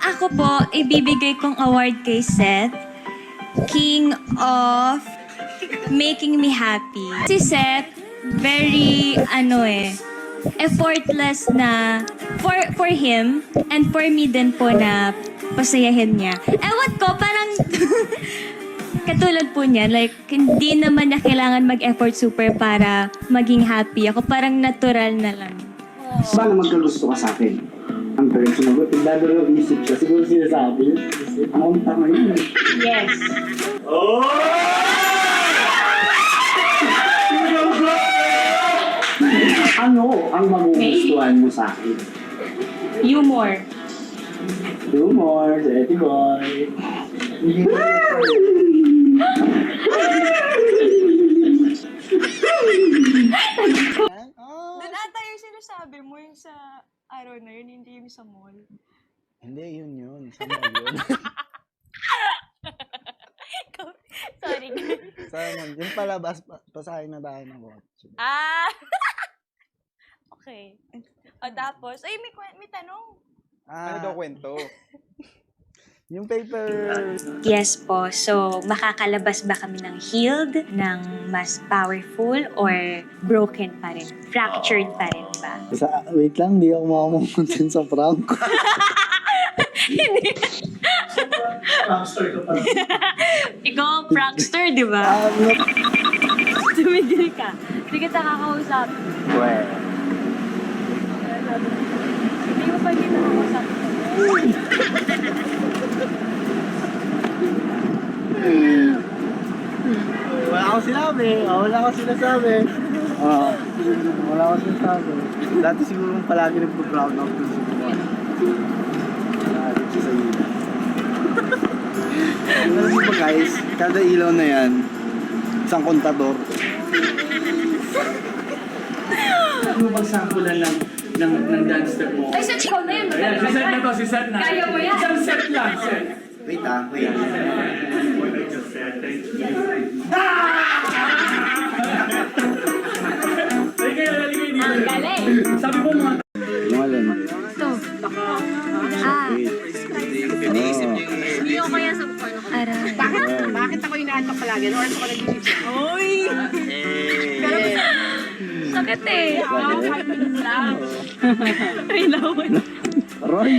Ako po, ibibigay kong award kay Seth, King of Making Me Happy. Si Seth, very, effortless na for him and for me din po na pasayahin niya. Ewan ko, parang katulad po niya, like, hindi naman niya kailangan mag-effort super para maging happy. Ako parang natural na lang. Paano magkagusto ka sa akin? Ang parang sumagot, nagdadalo ng isip siya. Siguro sinasabi yun. Ang tama yun. Yes. Ano ang magugustuhan mo sa akin? Humor. Humor, sa Eti Boy. Hindi mo Doon ata yung sinasabi mo yung sa araw na yun, hindi yung sa mall. Hindi, yun. Sa mall yun. Sorry. Sa mall. Yung palabas, pasahin na bahay ng kotse. Ah! Okay. O tapos, ay may tanong. Ano daw kwento? Yung paper... Yes po. So, makakalabas ba kami ng healed, ng mas powerful, or broken pa rin? Fractured pa rin ba? Wait lang, di ako makamukuntin sa prank. Prankster ka pa. Ikaw ang prankster, di ba? Tumigil ka. Hindi kita kakausap. Well, Hindi mo pa kita kakausap. wala akong sinabi. Wala akong sinasabi. Wala akong sinasabi. Dati siguro palagi nagpo-proud out dun sa buwan. Lagi siya sa ilaw. Alam mo ba guys, kada ilaw na yan, isang kontador. Ano bang sampulan ng dance step mo? Ay, Seth, ikaw na yun. Ayan, si Seth na to, si Seth na. Kaya mo yan. Isang set lang, Seth. Wait ah, wait. Ang galing. Sabi mo mga... Yung alin? Ito. Hindi ko kaya sa porno ko. Aray. Bakit ako inaantok palagi? Ano oras ako nag-isip? Uy! Sakit eh. Roy!